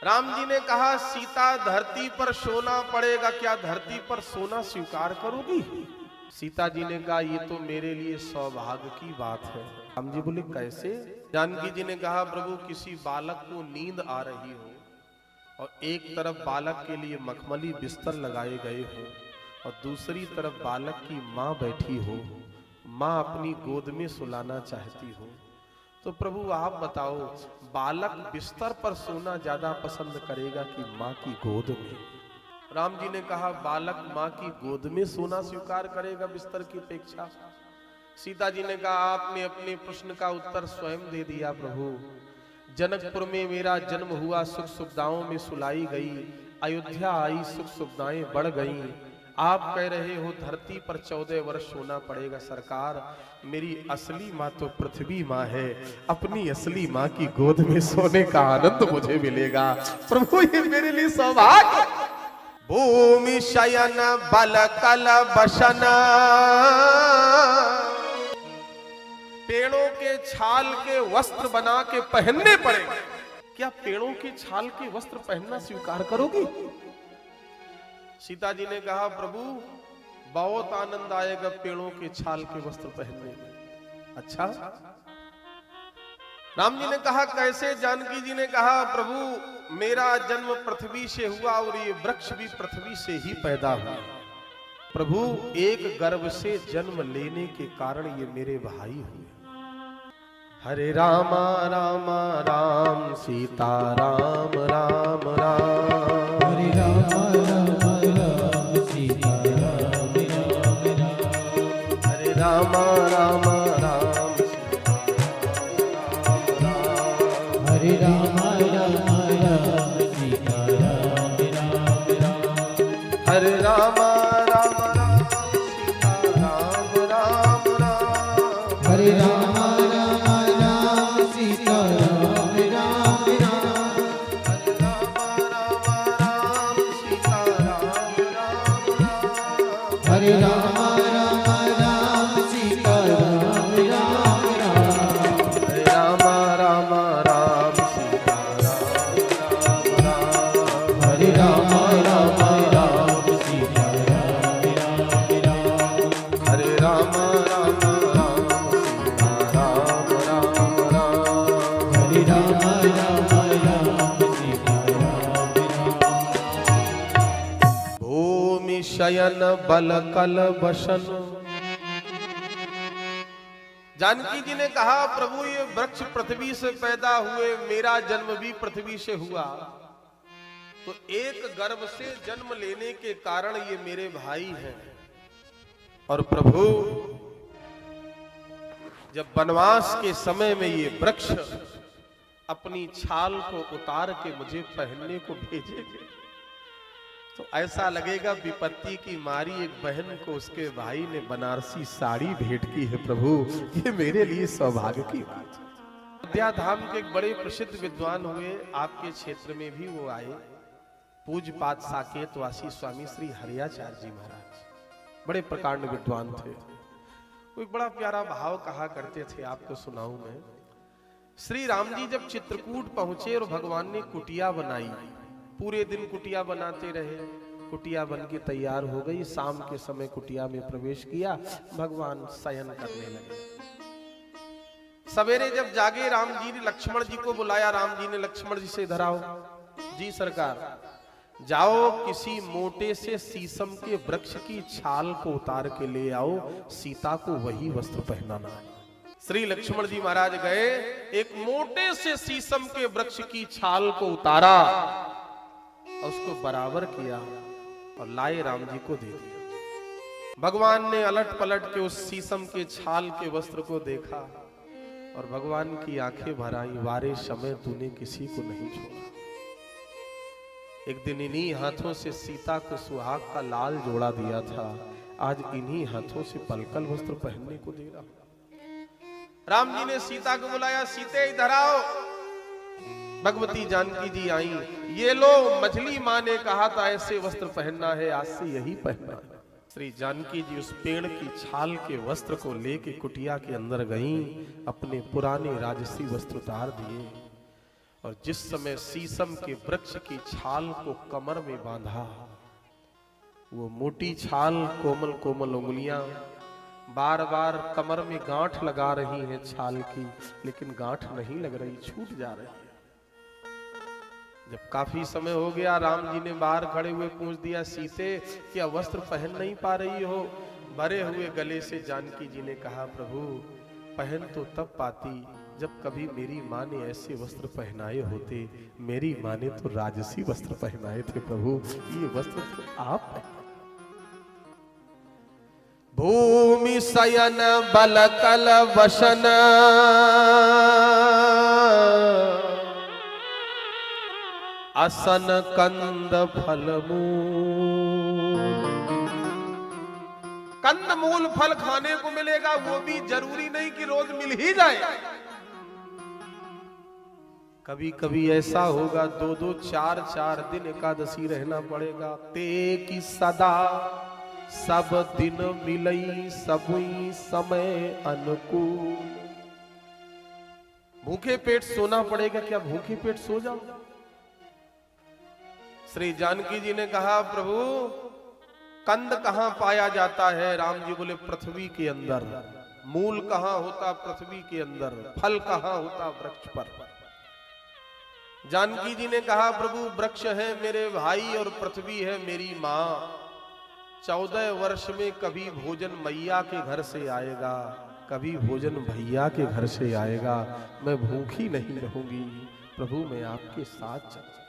राम जी ने कहा, सीता धरती पर सोना पड़ेगा, क्या धरती पर सोना स्वीकार करोगी? सीता जी ने कहा, ये तो मेरे लिए सौभाग्य की बात है। राम जी बोले, कैसे? जानकी जी ने कहा, प्रभु किसी बालक को नींद आ रही हो और एक तरफ बालक के लिए मखमली बिस्तर लगाए गए हो और दूसरी तरफ बालक की माँ बैठी हो, माँ अपनी गोद में सुलाना चाहती हो, तो प्रभु आप बताओ, बालक बिस्तर पर सोना ज्यादा पसंद करेगा कि माँ की गोद में? राम जी ने कहा, बालक माँ की गोद में सोना स्वीकार करेगा बिस्तर की अपेक्षा। सीता जी ने कहा, आपने अपने प्रश्न का उत्तर स्वयं दे दिया प्रभु। जनकपुर में मेरा जन्म हुआ, सुख सुविधाओं में सुलाई गई, अयोध्या आई, सुख सुविधाएं बढ़ गईं। आप कह रहे हो धरती पर 14 वर्ष सोना पड़ेगा। सरकार, मेरी असली माँ तो पृथ्वी माँ है, अपनी असली माँ की गोद में सोने का आनंद मुझे मिलेगा। प्रभु ये मेरे लिए सौभाग्य। भूमि शयन बल कल बसन, पेड़ों के छाल के वस्त्र बना के पहनने पड़ेंगे। क्या पेड़ों के छाल के वस्त्र पहनना स्वीकार करोगी? सीता जी ने कहा, प्रभु बहुत आनंद आएगा पेड़ों के छाल के वस्त्र पहनने में। अच्छा, राम जी ने कहा, कैसे? जानकी जी ने कहा, प्रभु मेरा जन्म पृथ्वी से हुआ और ये वृक्ष भी पृथ्वी से ही पैदा हुआ। प्रभु एक गर्भ से जन्म लेने के कारण ये मेरे भाई हुए। हरे रामा रामा राम सीता राम राम राम, हरे रामा रामा राम सीता राम राम राम, हरे रामा रामा राम हरे रामा रामा राम सीता राम राम राम, हरे रामा रामा राम सीता राम राम राम, हरे रामा रामा राम सीता राम राम राम, हरे रामा रामा राम सीता राम राम राम, हरे रामा रामा राम सीता राम राम राम, हरे रामा रामा राम सीता राम राम राम, हरे रामा रामा राम सीता राम राम राम, हरे रामा रामा राम सीता राम राम राम, हरे रामा रामा राम सीता राम राम। भूमि शयन बल कल बसन। जानकी जी ने कहा, प्रभु ये वृक्ष पृथ्वी से पैदा हुए, मेरा जन्म भी पृथ्वी से हुआ, तो एक गर्भ से जन्म लेने के कारण ये मेरे भाई हैं। और प्रभु जब वनवास के समय में ये वृक्ष अपनी छाल को उतार के मुझे पहनने को भेजेंगे, तो ऐसा लगेगा विपत्ति की मारी एक बहन को उसके भाई ने बनारसी साड़ी भेंट की है। प्रभु ये मेरे लिए सौभाग्य की बात है। अयोध्या धाम के एक बड़े प्रसिद्ध विद्वान हुए, आपके क्षेत्र में भी वो आए, पूज्य पाद साकेत वासी स्वामी श्री हरियाचार्य जी महाराज, बड़े प्रकांड विद्वान थे। वो एक बड़ा प्यारा भाव कहा करते थे, आपको सुनाऊं मैं। श्री राम जी जब चित्रकूट पहुंचे और भगवान ने कुटिया बनाई, पूरे दिन कुटिया बनाते रहे, कुटिया बन के तैयार हो गई। शाम के समय कुटिया में प्रवेश किया, भगवान शयन करने लगे। सवेरे जब जागे, राम जी ने लक्ष्मण जी को बुलाया। राम जी ने लक्ष्मण जी से, इधर आओ। जी सरकार। जाओ किसी मोटे से शीशम के वृक्ष की छाल को उतार के ले आओ, सीता को वही वस्त्र पहनाना है। श्री लक्ष्मण जी महाराज गए, एक मोटे से शीशम के वृक्ष की छाल को उतारा और उसको बराबर किया और लाए राम जी को दे दिया। भगवान ने अलट पलट के उस शीशम के छाल के वस्त्र को देखा और भगवान की आंखें भर आई, वारे समय तूने किसी को नहीं छोड़ा। एक दिन इन्हीं हाथों से सीता को सुहाग का लाल जोड़ा दिया था, आज इन्हीं हाथों से पलकल वस्त्र पहनने को दे रहा। राम जी ने सीता को बुलाया, सीते इधर आओ। भगवती जानकी जी आई, ये लो, मछली माँ ने कहा था ऐसे वस्त्र पहनना है, आज से यही पहनना है। श्री जानकी जी उस पेड़ की छाल के वस्त्र को लेके कुटिया के अंदर गईं, अपने पुराने राजसी वस्त्र उतार दिए। और जिस समय शीशम के वृक्ष की छाल को कमर में बांधा, वो मोटी छाल, कोमल कोमल उंगलियां बार बार कमर में गांठ लगा रही हैं छाल की, लेकिन गांठ नहीं लग रही, छूट जा रही है। जब काफी समय हो गया, राम जी ने बाहर खड़े हुए पूछ दिया, सीते क्या वस्त्र पहन नहीं पा रही हो? भरे हुए गले से जानकी जी ने कहा, प्रभु पहन तो तब पाती जब कभी मेरी माँ ने ऐसे वस्त्र पहनाए होते। मेरी माँ ने तो राजसी वस्त्र पहनाए थे प्रभु, ये वस्त्र तो आप पहने। भूमि शयन बल तल वसन, असन कंद फल मूल। कंद मूल फल खाने को मिलेगा, वो भी जरूरी नहीं कि रोज मिल ही जाए। कभी कभी ऐसा होगा 2-2 4-4 दिन एकादशी रहना पड़ेगा। ते की सदा सब दिन मिलई, सबई समय अनुकूल। भूखे पेट सोना पड़ेगा, क्या भूखे पेट सो जाओ? श्री जानकी जी ने कहा, प्रभु कंद कहां पाया जाता है? राम जी बोले, पृथ्वी के अंदर। मूल कहां होता? पृथ्वी के अंदर। फल कहां होता? वृक्ष पर। जानकी जी ने कहा, प्रभु वृक्ष है मेरे भाई और पृथ्वी है मेरी माँ। 14 वर्ष में कभी भोजन मैया के घर से आएगा, कभी भोजन भैया के घर से आएगा। मैं भूखी नहीं रहूंगी प्रभु, मैं आपके साथ चलूंगी।